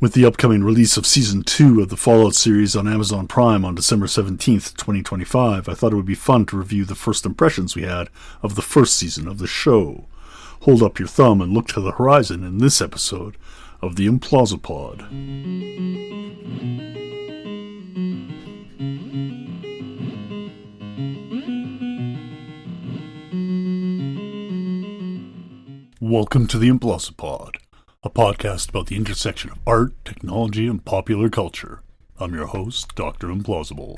With the upcoming release of Season 2 of the Fallout series on Amazon Prime on December 17th, 2025, I thought it would be fun to review the first impressions we had of the first season of the show. Hold up your thumb and look to the horizon in this episode of the Implausipod. Welcome to the Implausipod, a podcast about the intersection of art, technology, and popular culture. I'm your host, Dr. Implausible.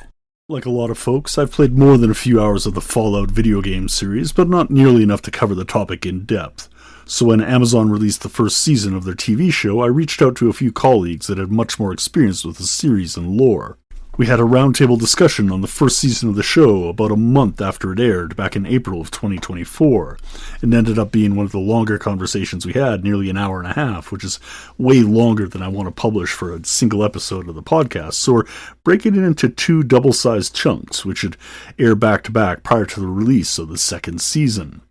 Like a lot of folks, I've played more than a few hours of the Fallout video game series, but not nearly enough to cover the topic in depth. So when Amazon released the first season of their TV show, I reached out to a few colleagues that had much more experience with the series and lore. We had a roundtable discussion on the first season of the show about a month after it aired back in April of 2024. It ended up being one of the longer conversations we had, nearly an hour and a half, which is way longer than I want to publish for a single episode of the podcast. So we're breaking it into two double-sized chunks, which should air back-to-back prior to the release of the second season.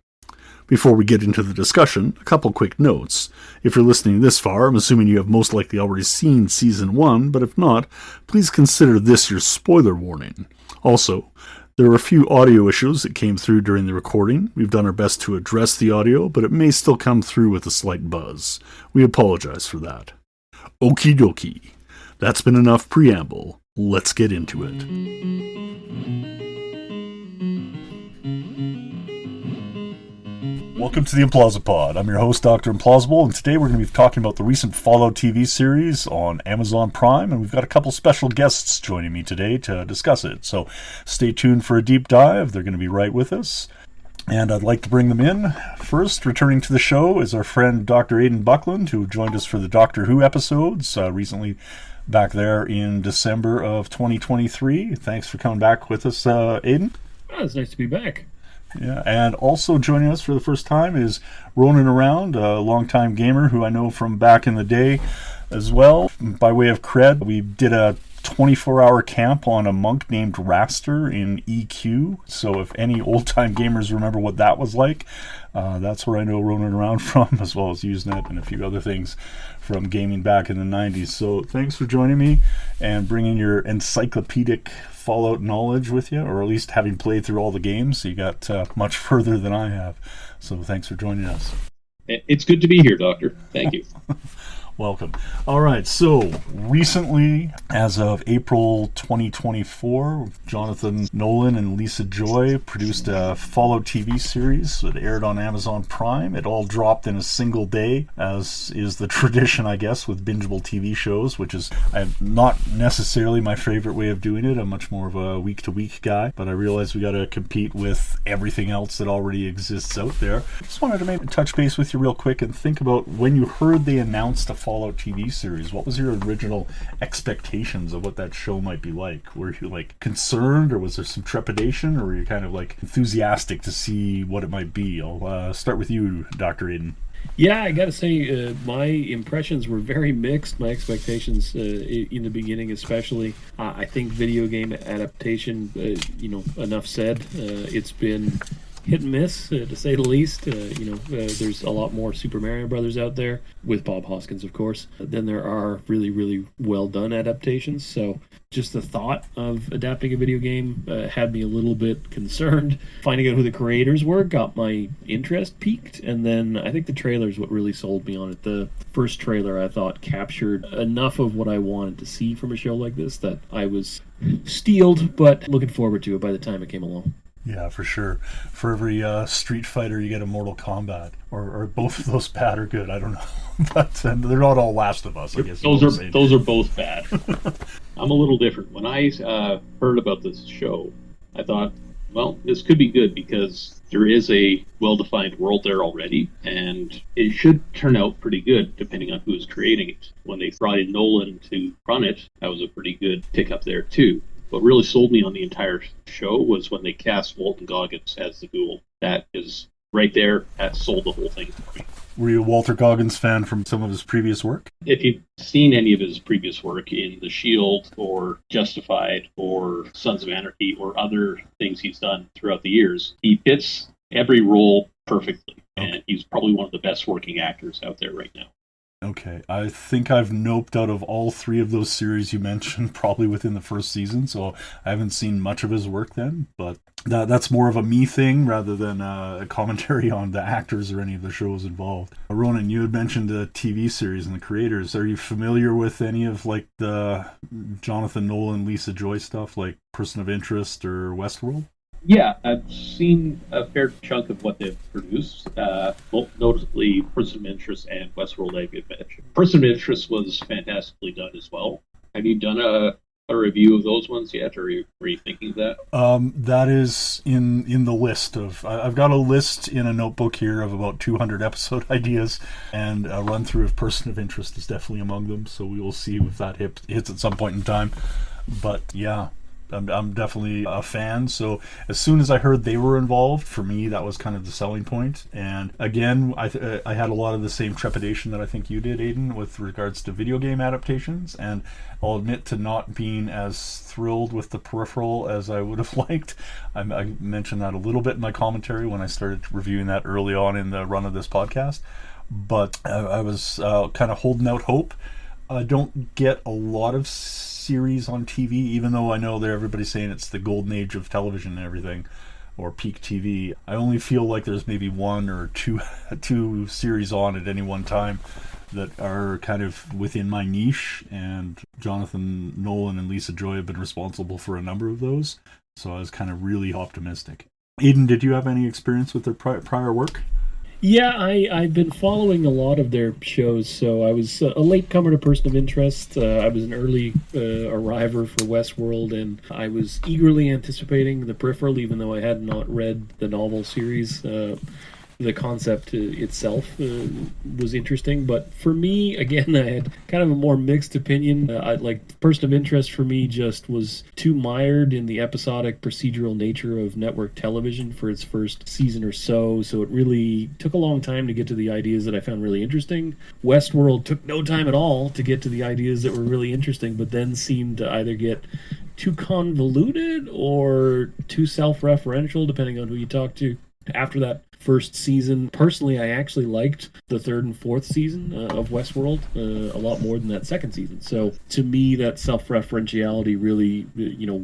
Before we get into the discussion, a couple quick notes. If you're listening this far, I'm assuming you have most likely already seen Season 1, but if not, please consider this your spoiler warning. Also, there are a few audio issues that came through during the recording. We've done our best to address the audio, but it may still come through with a slight buzz. We apologize for that. Okie dokie. That's been enough preamble. Let's get into it. Welcome to the Implausipod. I'm your host, Dr. Implausible, and today we're going to be talking about the recent Fallout TV series on Amazon Prime, and we've got a couple special guests joining me today to discuss it. So stay tuned for a deep dive. They're going to be right with us, and I'd like to bring them in. First, returning to the show is our friend Dr. Aidan Buckland, who joined us for the Doctor Who episodes recently back there in December of 2023. Thanks for coming back with us, Aidan. Oh, it's nice to be back. Yeah, and also joining us for the first time is Ronan Around, a longtime gamer who I know from back in the day as well. By way of cred, we did a 24-hour camp on a monk named Raster in EQ. So if any old-time gamers remember what that was like, that's where I know Ronan Around from, as well as Usenet and a few other things from gaming back in the 90s. So thanks for joining me and bringing your encyclopedic Fallout knowledge with you, or at least having played through all the games. So you got much further than I have. So thanks for joining us. It's good to be here, Doctor. Thank you. Welcome. All right, so recently, as of April 2024, Jonathan Nolan and Lisa Joy produced a Fallout TV series that aired on Amazon Prime. It all dropped in a single day, as is the tradition, I guess, with bingeable TV shows, which is not necessarily my favorite way of doing it. I'm much more of a week-to-week guy, but I realize we got to compete with everything else that already exists out there. Just wanted to maybe touch base with you real quick and think about when you heard they announced a Fallout TV series. What was your original expectations of what that show might be like? Were you concerned, or was there some trepidation, or were you kind of enthusiastic to see what it might be? I'll start with you, Dr. Aidan. Yeah, I gotta say, my impressions were very mixed. My expectations in the beginning, especially. I think video game adaptation, enough said. It's been hit and miss, to say the least. There's a lot more Super Mario Brothers out there, with Bob Hoskins, of course, than there are really, really well-done adaptations. So just the thought of adapting a video game had me a little bit concerned. Finding out who the creators were got my interest peaked, and then I think the trailer is what really sold me on it. The first trailer, I thought, captured enough of what I wanted to see from a show like this that I was steeled, but looking forward to it by the time it came along. Yeah, for sure. For every Street Fighter, you get a Mortal Kombat, or both of those bad or good. I don't know, but they're not all Last of Us. I guess those are both bad. I'm a little different. When I heard about this show, I thought, well, this could be good because there is a well-defined world there already, and it should turn out pretty good depending on who's creating it. When they brought in Nolan to run it, that was a pretty good pick-up there too. What really sold me on the entire show was when they cast Walton Goggins as the Ghoul. That is right there. That sold the whole thing for me. Were you a Walter Goggins fan from some of his previous work? If you've seen any of his previous work in The Shield or Justified or Sons of Anarchy or other things he's done throughout the years, he fits every role perfectly. And he's probably one of the best working actors out there right now. Okay, I think I've noped out of all three of those series you mentioned, probably within the first season, so I haven't seen much of his work then, but that's more of a me thing rather than a commentary on the actors or any of the shows involved. Ronan, you had mentioned the TV series and the creators. Are you familiar with any of like the Jonathan Nolan, Lisa Joy stuff, like Person of Interest or Westworld? Yeah, I've seen a fair chunk of what they've produced, most notably Person of Interest and Westworld, I did mention. Person of Interest was fantastically done as well. Have you done a review of those ones yet, or were you thinking of that? That is in the list of. I've got a list in a notebook here of about 200 episode ideas, and a run through of Person of Interest is definitely among them. So we will see if that hits at some point in time. But yeah, I'm definitely a fan. So as soon as I heard they were involved, for me that was kind of the selling point. And again, I had a lot of the same trepidation that I think you did, Aiden, with regards to video game adaptations. And I'll admit to not being as thrilled with the Peripheral as I would have liked. I mentioned that a little bit in my commentary when I started reviewing that early on in the run of this podcast. But I was kind of holding out hope. I don't get a lot of series on TV, even though I know that everybody's saying it's the golden age of television and everything, or peak TV. I only feel like there's maybe one or two series on at any one time that are kind of within my niche, and Jonathan Nolan and Lisa Joy have been responsible for a number of those, so I was kind of really optimistic. Aiden, did you have any experience with their prior work? Yeah, I've been following a lot of their shows, so I was a latecomer to Person of Interest. I was an early arriver for Westworld, and I was eagerly anticipating The Peripheral, even though I had not read the novel series. The concept itself was interesting, but for me, again, I had kind of a more mixed opinion. I like Person of Interest for me just was too mired in the episodic procedural nature of network television for its first season or so, so it really took a long time to get to the ideas that I found really interesting. Westworld took no time at all to get to the ideas that were really interesting, but then seemed to either get too convoluted or too self-referential, depending on who you talk to. After that first season, personally, I actually liked the third and fourth season of Westworld a lot more than that second season. So to me, that self-referentiality really,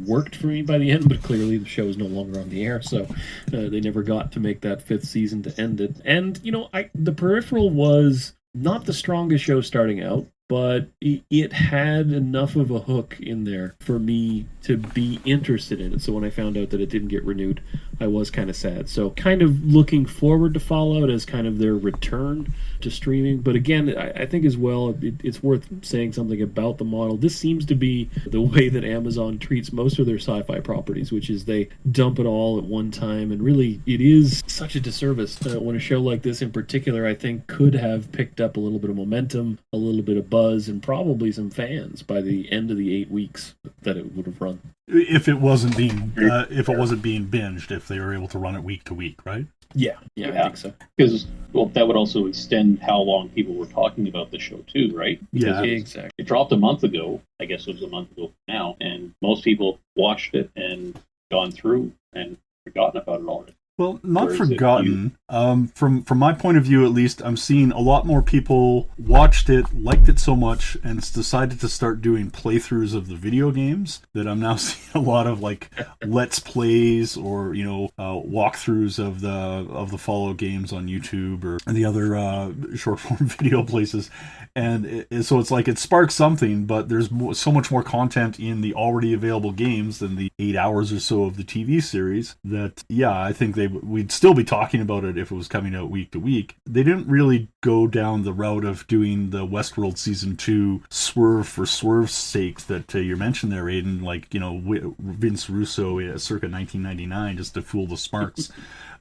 worked for me by the end. But clearly, the show is no longer on the air, so they never got to make that fifth season to end it. And The Peripheral was not the strongest show starting out, but it had enough of a hook in there for me to be interested in it. So when I found out that it didn't get renewed, I was kind of sad. So kind of looking forward to Fallout as kind of their return to streaming. But again, I think as well, it's worth saying something about the model. This seems to be the way that Amazon treats most of their sci-fi properties, which is they dump it all at one time. And really, it is such a disservice when a show like this in particular, I think, could have picked up a little bit of momentum, a little bit of buzz, and probably some fans by the end of the 8 weeks that it would have run. If it wasn't being binged, if they were able to run it week to week, right? Yeah, I think so. Because that would also extend how long people were talking about the show too, right? Yeah, exactly. It dropped a month ago. I guess it was a month ago now, and most people watched it and gone through and forgotten about it already. Well, not forgotten. From my point of view, at least, I'm seeing a lot more people watched it, liked it so much, and decided to start doing playthroughs of the video games. That I'm now seeing a lot of like let's plays or walkthroughs of the Fallout games on YouTube or the other short form video places. And so it's like it sparks something, but there's so much more content in the already available games than the 8 hours or so of the TV series that, yeah, I think we'd still be talking about it if it was coming out week to week. They didn't really go down the route of doing the Westworld Season 2 swerve for swerve's sake that you mentioned there, Aiden, like, Vince Russo circa 1999 just to fool the smarks.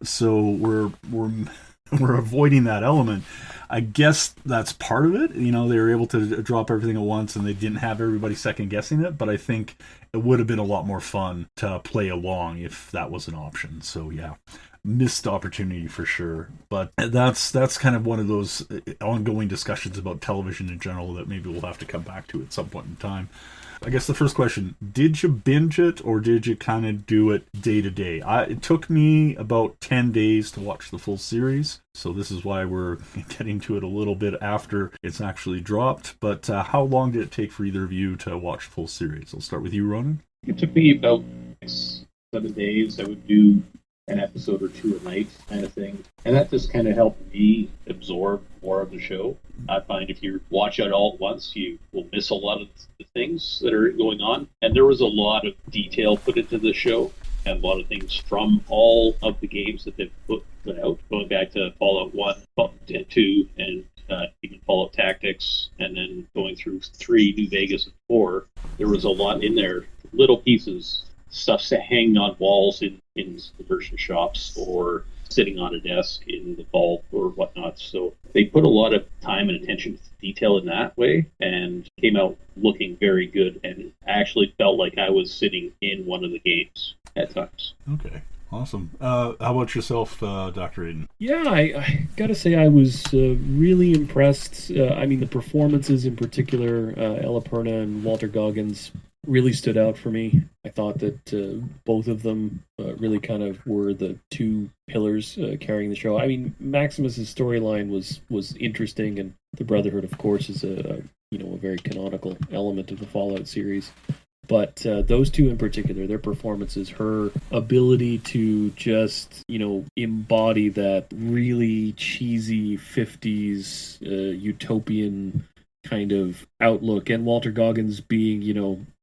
So we're avoiding that element. I guess that's part of it. They were able to drop everything at once and they didn't have everybody second guessing it, but I think it would have been a lot more fun to play along if that was an option. So yeah, missed opportunity for sure. But that's kind of one of those ongoing discussions about television in general that maybe we'll have to come back to at some point in time. I guess the first question, did you binge it or did you kind of do it day to day? It took me about 10 days to watch the full series, so this is why we're getting to it a little bit after it's actually dropped. But how long did it take for either of you to watch the full series? I'll start with you, Ronan. It took me about 7 days. I would do an episode or two a night kind of thing. And that just kind of helped me absorb more of the show. I find if you watch it all at once, you will miss a lot of the things that are going on. And there was a lot of detail put into the show, and a lot of things from all of the games that they've put out, going back to Fallout 1, Fallout 2, and even Fallout Tactics, and then going through 3, New Vegas, and 4. There was a lot in there, little pieces, stuff hanging on walls in conversion shops or sitting on a desk in the vault or whatnot. So they put a lot of time and attention to detail in that way and came out looking very good, and actually felt like I was sitting in one of the games at times. Okay. Awesome. How about yourself, Dr. Aiden? Yeah, I gotta say I was really impressed. I mean, the performances in particular, Ella Perna and Walter Goggins really stood out for me. I thought that both of them really kind of were the two pillars carrying the show. I mean, Maximus's storyline was interesting, and the Brotherhood, of course, is a very canonical element of the Fallout series. But those two in particular, their performances, her ability to just, embody that really cheesy 50s utopian kind of outlook, and Walter Goggins being,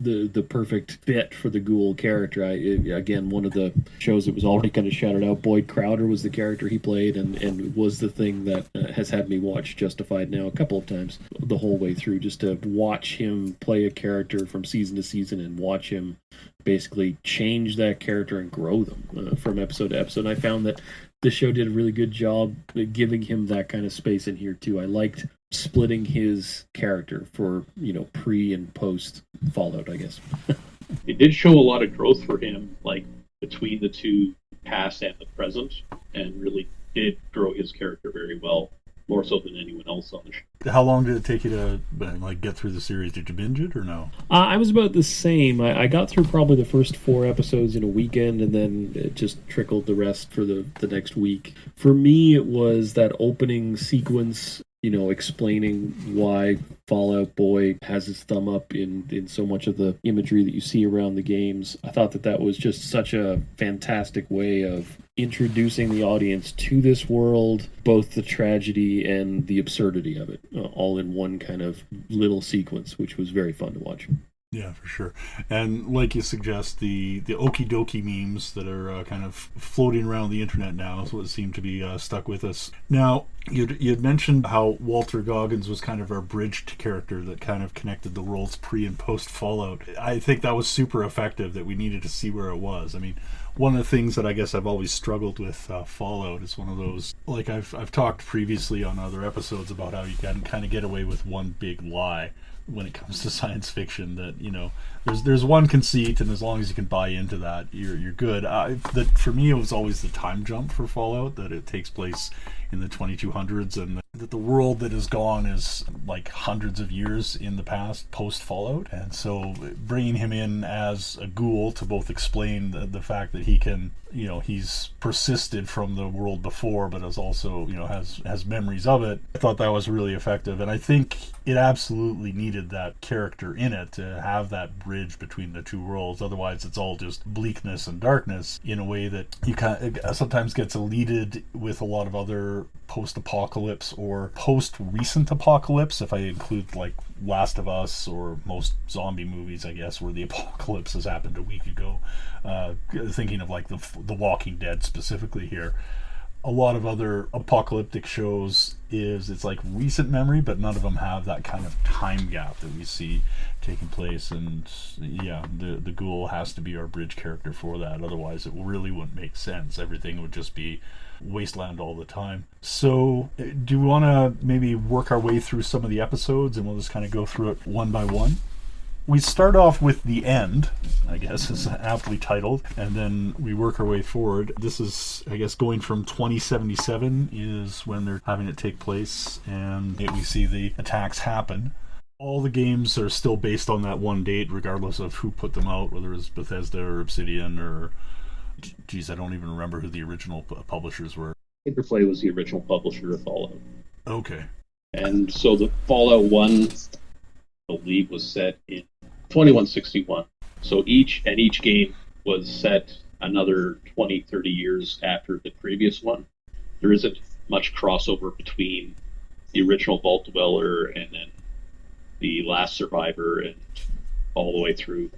the perfect fit for the ghoul character. Again, one of the shows that was already kind of shouted out, Boyd Crowder was the character he played, and was the thing that has had me watch Justified now a couple of times the whole way through, just to watch him play a character from season to season and watch him basically change that character and grow them from episode to episode. And I found that this show did a really good job giving him that kind of space in here too. I liked splitting his character for pre and post Fallout, I guess. It did show a lot of growth for him, like between the two past and the present, and really did grow his character very well, more so than anyone else on the show. How long did it take you to get through the series? Did you binge it or no? I was about the same. I got through probably the first 4 episodes in a weekend, and then it just trickled the rest for the next week. For me, it was that opening sequence, explaining why Fallout Boy has his thumb up in so much of the imagery that you see around the games. I thought that was just such a fantastic way of introducing the audience to this world, both the tragedy and the absurdity of it, all in one kind of little sequence, which was very fun to watch. Yeah, for sure. And like you suggest, the okie dokie memes that are kind of floating around the internet now is what seem to be stuck with us. Now, you'd mentioned how Walter Goggins was kind of our bridged character that kind of connected the worlds pre and post Fallout. I think that was super effective, that we needed to see where it was. I mean, one of the things that I guess I've always struggled with Fallout is one of those, like I've talked previously on other episodes about how you can kind of get away with one big lie when it comes to science fiction, that there's one conceit, and as long as you can buy into that, you're good. For me, it was always the time jump for Fallout, that it takes place in the 2200s, and that the world that is gone is like hundreds of years in the past post Fallout. And so bringing him in as a ghoul to both explain the fact that he can, he's persisted from the world before, but is also, has memories of it. I thought that was really effective, and I think it absolutely needed that character in it to have that bridge between the two worlds. Otherwise, it's all just bleakness and darkness in a way that you sometimes gets eluded with a lot of other post-apocalypse or post-recent apocalypse, if I include like Last of Us or most zombie movies, I guess, where the apocalypse has happened a week ago. Thinking of like the Walking Dead specifically here. A lot of other apocalyptic shows it's like recent memory, but none of them have that kind of time gap that we see taking place. And yeah, the ghoul has to be our bridge character for that. Otherwise, it really wouldn't make sense. Everything would just be wasteland all the time. So do we want to maybe work our way through some of the episodes, and we'll just kind of go through it one by one? we start off with the end, I guess is aptly titled, and then we work our way forward. This is, I guess, going from 2077 is when they're having it take place, and we see the attacks happen. All the games are still based on that one date, regardless of who put them out, whether it's Bethesda or Obsidian or... Geez, I don't even remember who the original publishers were. Interplay was the original publisher of Fallout. Okay. And so the Fallout 1, I believe, was set in 2161. So each game was set another 20, 30 years after the previous one. There isn't much crossover between the original Vault Dweller and then the Last Survivor and all the way through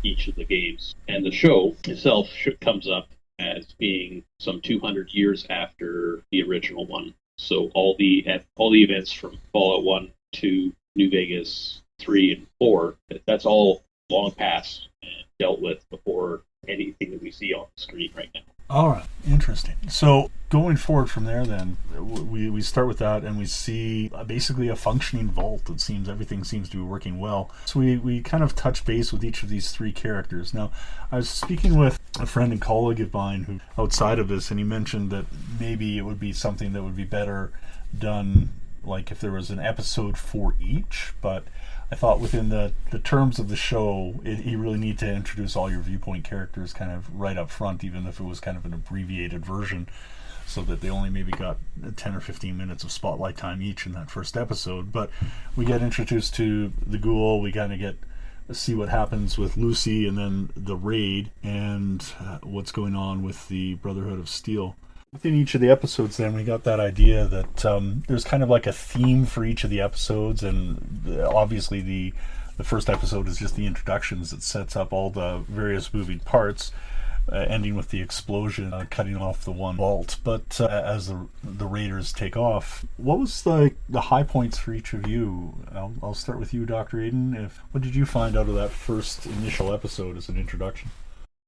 each of the games. And the show itself comes up as being some 200 years after the original one. So all the events from Fallout 1 to New Vegas 3 and 4, that's all long past and dealt with before anything that we see on the screen right now. All right, interesting. So going forward from there, then we start with that, and we see basically a functioning vault. It seems everything seems to be working well. So we kind of touch base with each of these three characters. Now, I was speaking with a friend and colleague of mine who outside of this, and he mentioned that maybe it would be something that would be better done, like if there was an episode for each, but I thought within the terms of the show, you really need to introduce all your viewpoint characters kind of right up front, even if it was kind of an abbreviated version, so that they only maybe got 10 or 15 minutes of spotlight time each in that first episode. But we get introduced to the ghoul, we kind of get see what happens with Lucy, and then the raid, and what's going on with the Brotherhood of Steel. Within each of the episodes, then, we got that idea that there's kind of like a theme for each of the episodes, and obviously the first episode is just the introductions that sets up all the various moving parts, ending with the explosion, cutting off the one vault. But as the raiders take off, what was the high points for each of you? I'll start with you, Dr. Aiden. What did you find out of that first initial episode as an introduction?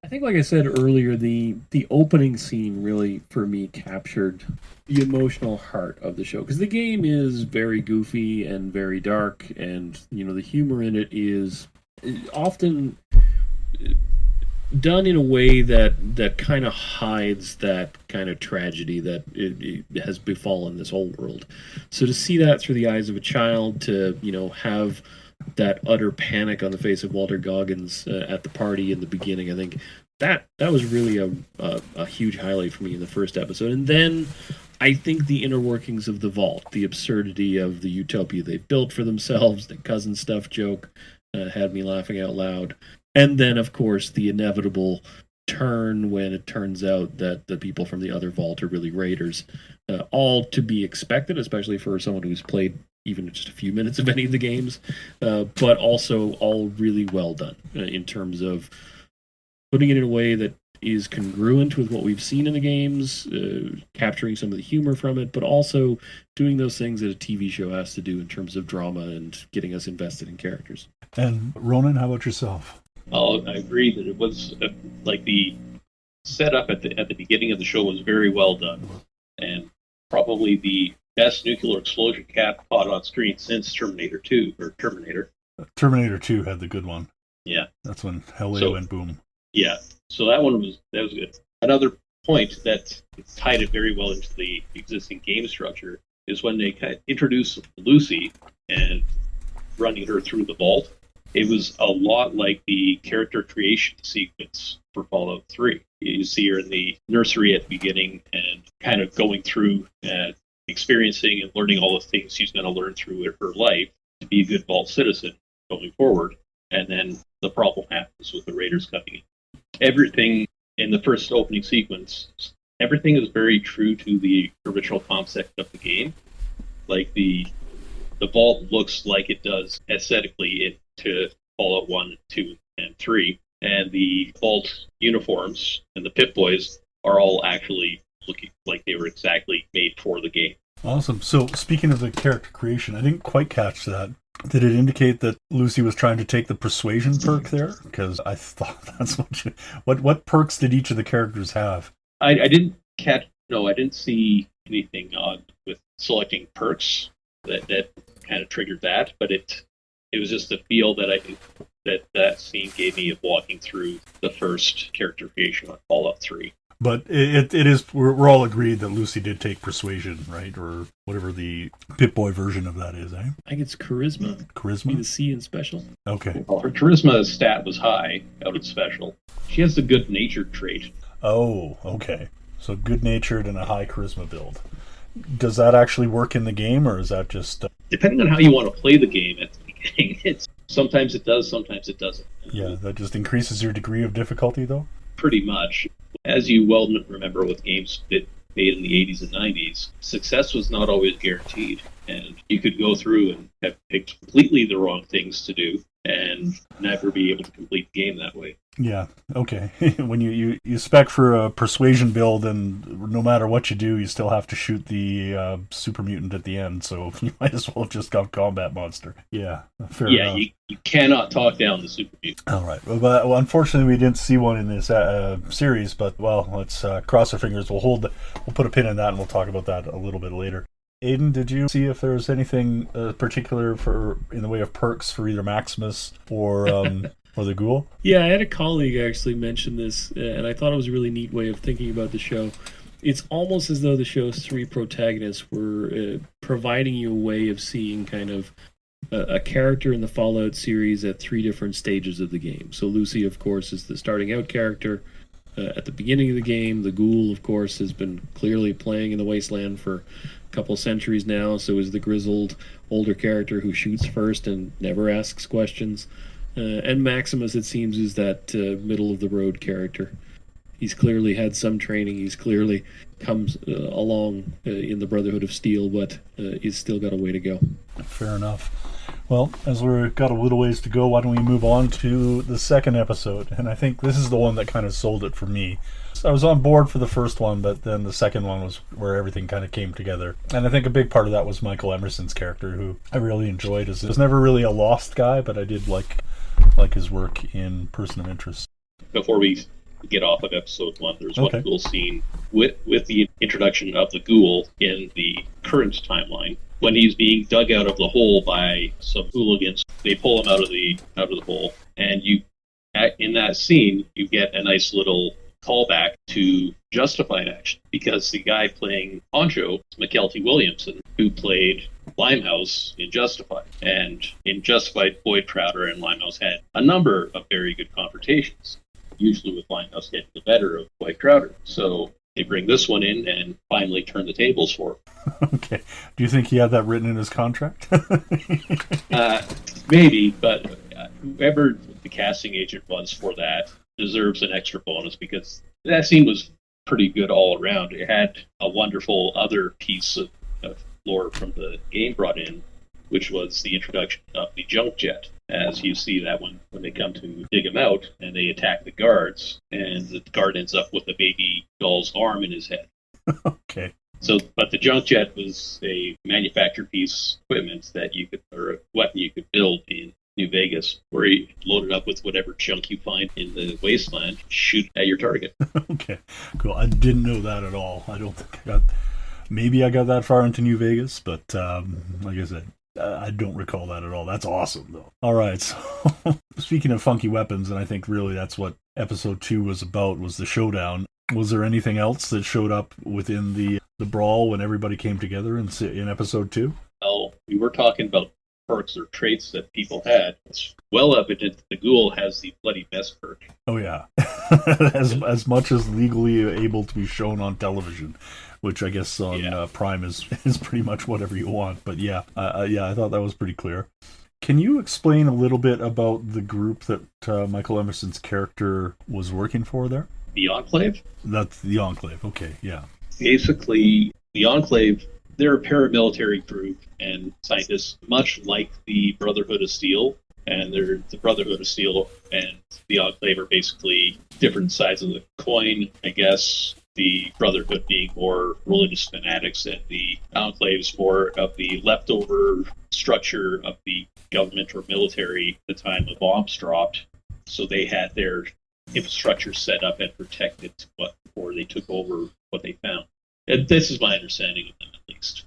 I think, like I said earlier, the opening scene really, for me, captured the emotional heart of the show. Because the game is very goofy and very dark, and, the humor in it is often done in a way that kind of hides that kind of tragedy that it has befallen this whole world. So to see that through the eyes of a child, to, have that utter panic on the face of Walter Goggins at the party in the beginning, I think that was really a huge highlight for me in the first episode. And then I think the inner workings of the vault, the absurdity of the utopia they've built for themselves, the cousin stuff joke had me laughing out loud. And then, of course, the inevitable turn when it turns out that the people from the other vault are really raiders. All to be expected, especially for someone who's played even just a few minutes of any of the games, but also all really well done in terms of putting it in a way that is congruent with what we've seen in the games, capturing some of the humor from it, but also doing those things that a TV show has to do in terms of drama and getting us invested in characters. And Ronan, how about yourself? I agree that it was like the setup at the beginning of the show was very well done, and probably the best nuclear explosion caught on screen since Terminator 2 or Terminator. Terminator 2 had the good one. Yeah, that's when hell went boom. Yeah, so that was good. Another point that tied it very well into the existing game structure is when they kind of introduced Lucy and running her through the vault. It was a lot like the character creation sequence for Fallout 3. You see her in the nursery at the beginning and kind of going through experiencing and learning all the things she's going to learn through her life to be a good vault citizen going forward. And then the problem happens with the raiders coming in. Everything in the first opening sequence, everything is very true to the original concept of the game. Like the vault looks like it does aesthetically to Fallout 1, 2, and 3. And the vault uniforms and the Pip-Boys are all actually looking like they were exactly made for the game. Awesome. So speaking of the character creation, I didn't quite catch that. Did it indicate that Lucy was trying to take the persuasion perk there? Because I thought that's what perks did each of the characters have? I didn't see anything odd with selecting perks that kind of triggered that, but it was just the feel that that scene gave me of walking through the first character creation on Fallout 3. But it is, we're all agreed that Lucy did take persuasion, right? Or whatever the Pip-Boy version of that is, eh? I think it's charisma. Be Charisma? the C in special. Okay. Well, her charisma stat was high out of special. She has the good natured trait. Oh, okay. So good-natured and a high charisma build. Does that actually work in the game, or is that just... Depending on how you want to play the game at the beginning, sometimes it does, sometimes it doesn't. Yeah, that just increases your degree of difficulty, though? Pretty much. As you well remember with games that made in the 80s and 90s, success was not always guaranteed. And you could go through and have picked completely the wrong things to do and never be able to complete the game that way. Yeah, okay. When you spec for a persuasion build, and no matter what you do, you still have to shoot the super mutant at the end, so you might as well have just got combat monster. Yeah, fair enough. You cannot talk down the super mutant. All right. Well, unfortunately, we didn't see one in this series, but, well, let's cross our fingers. We'll put a pin in that, and we'll talk about that a little bit later. Aiden, did you see if there was anything particular in the way of perks for either Maximus or the Ghoul? Yeah, I had a colleague actually mention this, and I thought it was a really neat way of thinking about the show. It's almost as though the show's three protagonists were providing you a way of seeing kind of a character in the Fallout series at three different stages of the game. So Lucy, of course, is the starting out character. At the beginning of the game, the Ghoul, of course, has been clearly playing in the Wasteland for couple centuries now, so is the grizzled older character who shoots first and never asks questions. And Maximus, it seems, is that middle-of-the-road character. He's clearly had some training, he's clearly comes along in the Brotherhood of Steel, but he's still got a way to go. Fair enough. Well, as we've got a little ways to go, why don't we move on to the second episode? And I think this is the one that kind of sold it for me. I was on board for the first one, but then the second one was where everything kind of came together. And I think a big part of that was Michael Emerson's character, who I really enjoyed. He was never really a lost guy, but I did like his work in Person of Interest. Before we get off of episode 1, there's one cool scene with the introduction of the Ghoul in the current timeline. When he's being dug out of the hole by some hooligans, they pull him out of the hole, and in that scene you get a nice little callback to Justified action, because the guy playing Poncho is McKelty Williamson, who played Limehouse in Justified. And in Justified, Boyd Crowder and Limehouse had a number of very good confrontations, usually with Limehouse getting the better of Boyd Crowder. So they bring this one in and finally turn the tables for him. Okay. Do you think he had that written in his contract? Maybe, but whoever the casting agent was for that deserves an extra bonus, because that scene was pretty good all around. It had a wonderful other piece of lore from the game brought in, which was the introduction of the junk jet. As you see that when they come to dig him out and they attack the guards, and the guard ends up with a baby doll's arm in his head. Okay. So, but the junk jet was a manufactured piece of equipment or a weapon you could build in New Vegas, where you load it up with whatever junk you find in the wasteland, shoot at your target. Okay, cool. I didn't know that at all. I don't think maybe I got that far into New Vegas, but like I said, I don't recall that at all. That's awesome, though. All right, so speaking of funky weapons, and I think really that's what episode 2 was about, was the showdown. Was there anything else that showed up within the brawl when everybody came together in episode 2? Well, we were talking about perks or traits that people had. It's well evident the Ghoul has the bloody best perk. Oh yeah, as much as legally able to be shown on television, which I guess on Prime is pretty much whatever you want. But yeah, I thought that was pretty clear. Can you explain a little bit about the group that Michael Emerson's character was working for there? The Enclave? That's the Enclave. Okay, yeah. Basically, the Enclave, they're a paramilitary group and scientists, much like the Brotherhood of Steel. And the Brotherhood of Steel and the Enclave are basically different sides of the coin, I guess. The Brotherhood being more religious fanatics, and the Enclave's more of the leftover structure of the government or military at the time the bombs dropped. So they had their infrastructure set up and protected before they took over what they found. And this is my understanding of them, at least.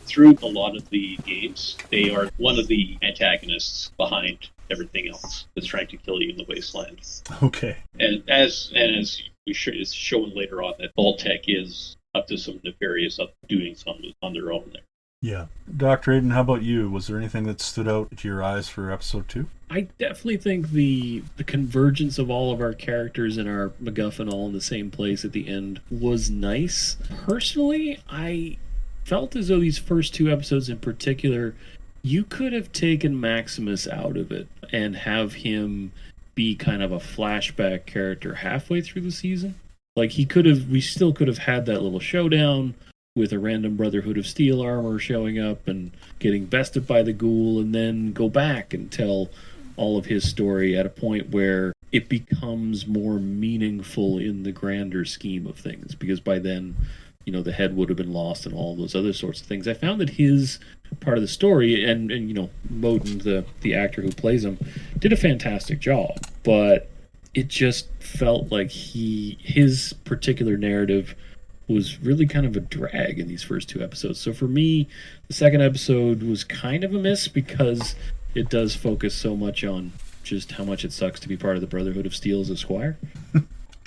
through a lot of the games, they are one of the antagonists behind everything else that's trying to kill you in the wasteland. Okay. And as is shown later on, that Vault-Tec is up to some nefarious doings on their own there. Yeah. Dr. Aiden, how about you? Was there anything that stood out to your eyes for episode 2? I definitely think the convergence of all of our characters and our MacGuffin all in the same place at the end was nice. Personally, I felt as though these first 2 episodes in particular, you could have taken Maximus out of it and have him be kind of a flashback character halfway through the season. Like, we still could have had that little showdown with a random Brotherhood of Steel armor showing up and getting bested by the ghoul, and then go back and tell all of his story at a point where it becomes more meaningful in the grander scheme of things, because by then, the head would have been lost and all those other sorts of things. I found that his part of the story, and Moden, the actor who plays him, did a fantastic job, but it just felt like his particular narrative was really kind of a drag in these first 2 episodes. So for me, the second episode was kind of a miss because it does focus so much on just how much it sucks to be part of the Brotherhood of Steel as a squire.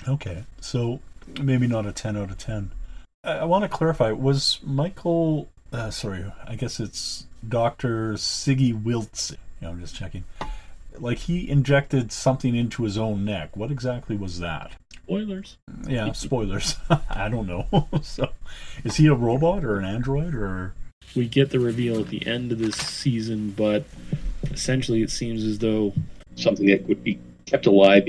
Okay, so maybe not a 10 out of 10. I want to clarify, was Michael, I guess it's Dr. Siggy Wiltz. I'm just checking. Like, he injected something into his own neck. What exactly was that? Spoilers. Yeah, spoilers. I don't know. So, is he a robot or an android, or? We get the reveal at the end of this season, but essentially it seems as though something that would be kept alive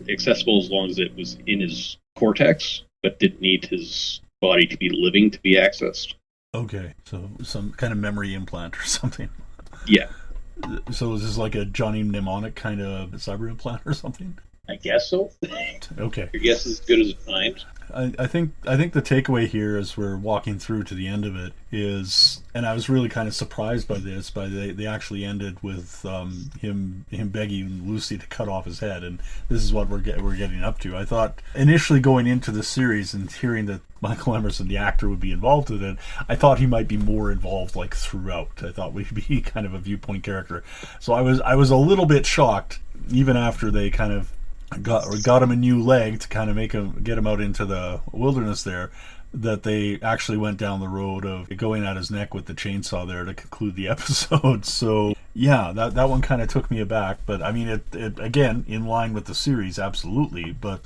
accessible as long as it was in his cortex, but didn't need his body to be living to be accessed. Okay, so some kind of memory implant or something. Yeah. So is this like a Johnny Mnemonic kind of cyber implant or something? I guess so. Okay. Your guess is as good as mine. I think the takeaway here as we're walking through to the end of it is, and I was really kind of surprised by this, they actually ended with him begging Lucy to cut off his head, and this is what we're getting up to. I thought initially going into the series and hearing that Michael Emerson, the actor, would be involved with it, I thought he might be more involved like throughout. I thought we'd be kind of a viewpoint character. So I was a little bit shocked, even after they kind of got him a new leg to kind of get him out into the wilderness there, that they actually went down the road of going at his neck with the chainsaw there to conclude the episode. So yeah, that one kind of took me aback, but I mean it again in line with the series, absolutely, but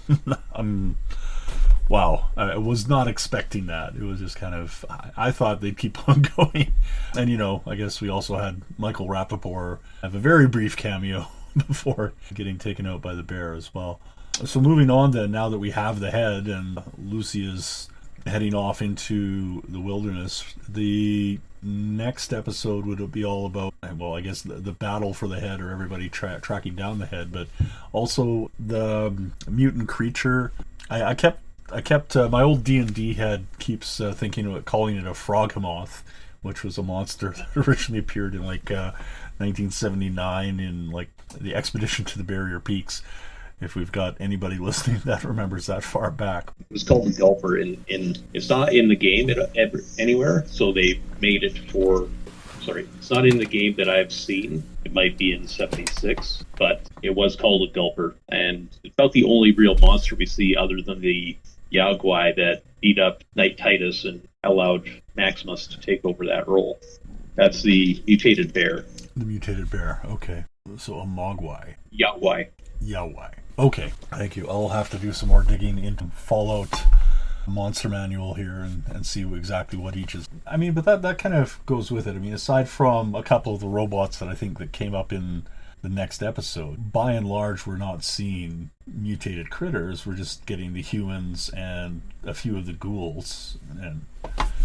wow, I was not expecting that. It was just kind of, I thought they'd keep on going. And I guess we also had Michael Rapaport have a very brief cameo before getting taken out by the bear as well. So moving on then, now that we have the head and Lucy is heading off into the wilderness, the next episode would be all about, well, I guess the battle for the head, or everybody tracking down the head, but also the mutant creature. I kept my old D&D head keeps thinking about calling it a froghemoth, which was a monster that originally appeared in 1979 in the Expedition to the Barrier Peaks. If we've got anybody listening that remembers that far back, it was called the Gulper. It's not in the game anywhere, so they made it for. Sorry, it's not in the game that I've seen. It might be in '76, but it was called a Gulper, and it's about the only real monster we see other than the Yaogwai that beat up Knight Titus and allowed Maximus to take over that role. That's the mutated bear. The mutated bear, okay. So a Mogwai. Yaogwai. Okay, thank you. I'll have to do some more digging into Fallout monster manual here and see exactly what each is. I mean, but that kind of goes with it. I mean, aside from a couple of the robots that I think that came up in the next episode, by and large, we're not seeing mutated critters. We're just getting the humans and a few of the ghouls and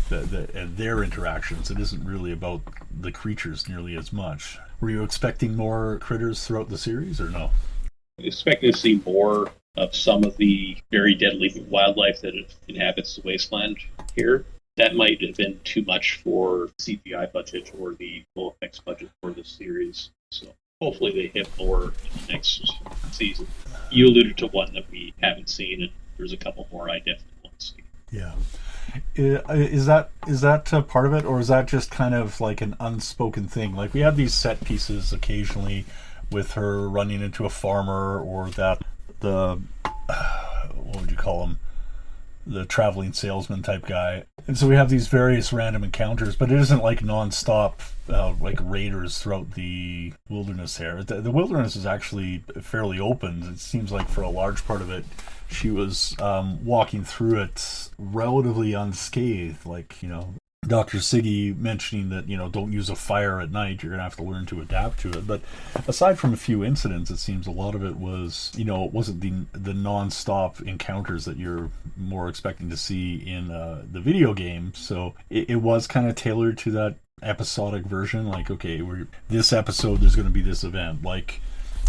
their interactions. It isn't really about the creatures nearly as much. Were you expecting more critters throughout the series, or no? I expected to see more of some of the very deadly wildlife that inhabits the wasteland here. That might have been too much for CGI budget or the full effects budget for the series. So hopefully they hit more in the next season. You alluded to one that we haven't seen, and there's a couple more I definitely want to see. Yeah. Is that part of it, or is that just kind of like an unspoken thing? Like we have these set pieces occasionally with her running into a farmer, or that the what would you call him? The traveling salesman type guy. And so we have these various random encounters, but it isn't like non-stop like raiders throughout the wilderness here. The wilderness is actually fairly open. It seems like for a large part of it, she was walking through it relatively unscathed. Like, Dr. Siggy mentioning that, don't use a fire at night, you're going to have to learn to adapt to it. But aside from a few incidents, it seems a lot of it was, it wasn't the non-stop encounters that you're more expecting to see in the video game. So it was kind of tailored to that episodic version. Like, okay, this episode, there's going to be this event. Like,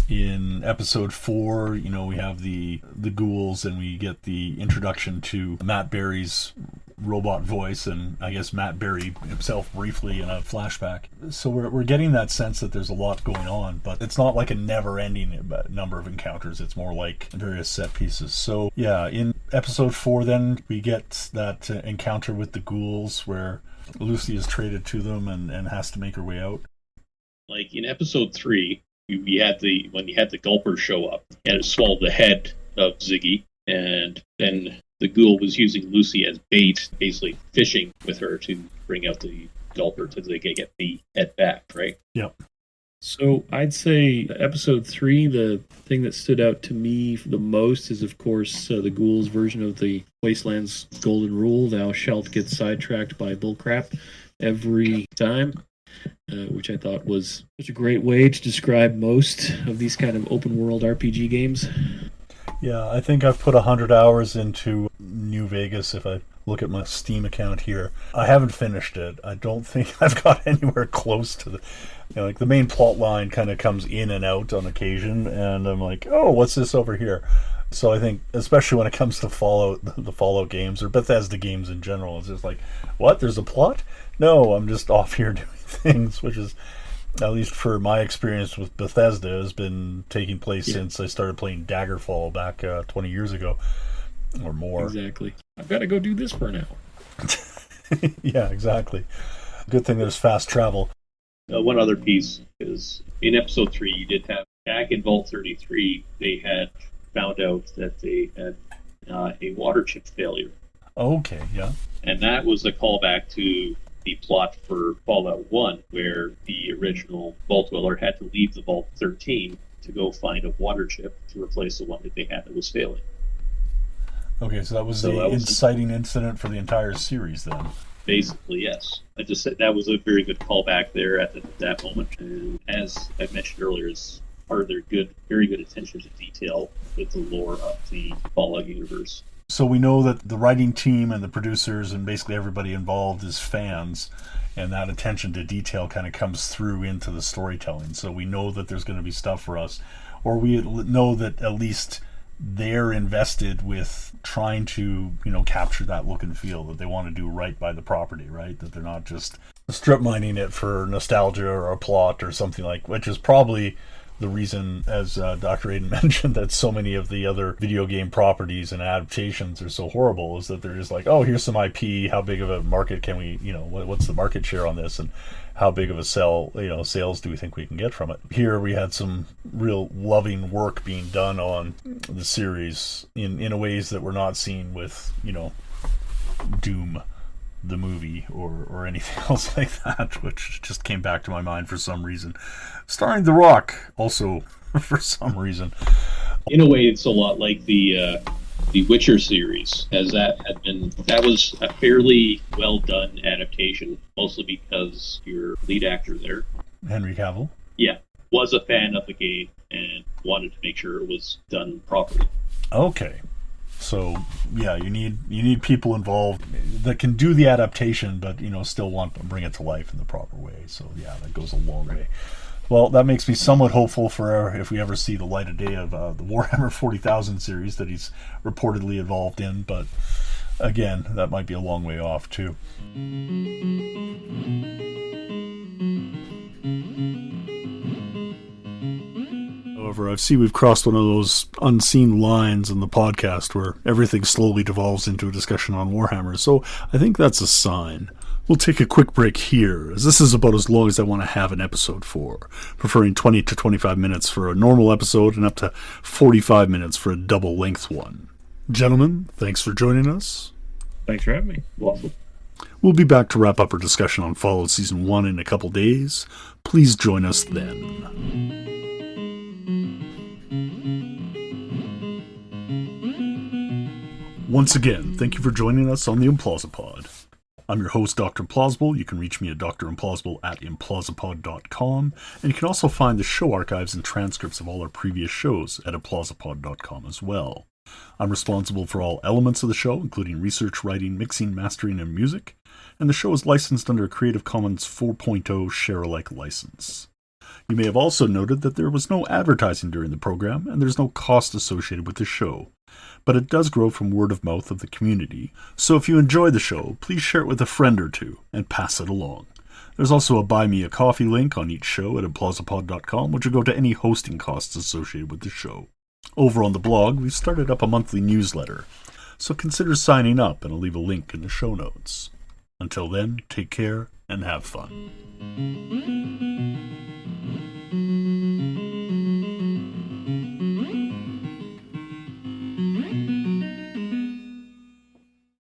in episode 4, we have the ghouls, and we get the introduction to Matt Berry's robot voice, and I guess Matt Berry himself briefly in a flashback. So we're getting that sense that there's a lot going on, but it's not like a never-ending number of encounters. It's more like various set pieces. So yeah, in episode 4 then we get that encounter with the ghouls where Lucy is traded to them and has to make her way out. Like in episode 3, when you had the Gulper show up, and it swallowed the head of Ziggy, and then the ghoul was using Lucy as bait, basically fishing with her to bring out the Gulper so they can get the head back, right? Yep. So I'd say episode 3, the thing that stood out to me the most is, of course, the ghouls' version of the Wasteland's golden rule: thou shalt get sidetracked by bullcrap every time. Which I thought was such a great way to describe most of these kind of open world RPG games. Yeah, I think I've put 100 hours into New Vegas if I look at my Steam account here. I haven't finished it. I don't think I've got anywhere close to like the main plot line kind of comes in and out on occasion, and I'm like, oh, what's this over here? So I think, especially when it comes to Fallout, the Fallout games, or Bethesda games in general, it's just like, what? There's a plot? No, I'm just off here doing things, which is, at least for my experience with Bethesda, has been taking place since I started playing Daggerfall back 20 years ago or more. Exactly. I've got to go do this for an hour. Yeah, exactly. Good thing there's fast travel. One other piece is in episode 3, you did have back in Vault 33, they had found out that they had a water chip failure. Okay, yeah. And that was a callback to the plot for Fallout 1, where the original Vault Dweller had to leave the Vault 13 to go find a water chip to replace the one that they had that was failing. Okay, so that was the inciting incident for the entire series then. Basically, yes. I just said that was a very good callback there at that moment. And as I mentioned earlier, is part of their very good attention to detail with the lore of the Fallout universe. So we know that the writing team and the producers and basically everybody involved is fans, and that attention to detail kind of comes through into the storytelling. So we know that there's going to be stuff for us, or we know that at least they're invested with trying to, capture that look and feel, that they want to do right by the property, right? That they're not just strip mining it for nostalgia or a plot or something which is probably the reason, as Dr. Aiden mentioned, that so many of the other video game properties and adaptations are so horrible, is that they're just like, oh, here's some IP, how big of a market can we, what's the market share on this, and how big of a sales do we think we can get from it? Here we had some real loving work being done on the series in ways that we're not seen with, Doom the movie or anything else like that, which just came back to my mind for some reason. Starring The Rock, also, for some reason. In a way, it's a lot like the Witcher series, as that was a fairly well done adaptation, mostly because your lead actor there, Henry Cavill, was a fan of the game and wanted to make sure it was done properly. Okay. So yeah, you need people involved that can do the adaptation, but still want to bring it to life in the proper way. So yeah, that goes a long way. Well, that makes me somewhat hopeful for if we ever see the light of day of the Warhammer 40,000 series that he's reportedly involved in. But again, that might be a long way off too. However, I see we've crossed one of those unseen lines in the podcast where everything slowly devolves into a discussion on Warhammer, so I think that's a sign. We'll take a quick break here, as this is about as long as I want to have an episode for, preferring 20 to 25 minutes for a normal episode and up to 45 minutes for a double-length one. Gentlemen, thanks for joining us. Thanks for having me. Awesome. We'll be back to wrap up our discussion on Fallout Season 1 in a couple days. Please join us then. Once again, thank you for joining us on the Implausipod. I'm your host, Dr. Implausible. You can reach me at drimplausible@implausipod.com, and you can also find the show archives and transcripts of all our previous shows at implausipod.com as well. I'm responsible for all elements of the show, including research, writing, mixing, mastering, and music, and the show is licensed under a Creative Commons 4.0 share-alike license. You may have also noted that there was no advertising during the program, and there's no cost associated with the show. But it does grow from word of mouth of the community, so if you enjoy the show, please share it with a friend or two, and pass it along. There's also a Buy Me a Coffee link on each show at implausipod.com, which will go to any hosting costs associated with the show. Over on the blog, we've started up a monthly newsletter, so consider signing up, and I'll leave a link in the show notes. Until then, take care and have fun.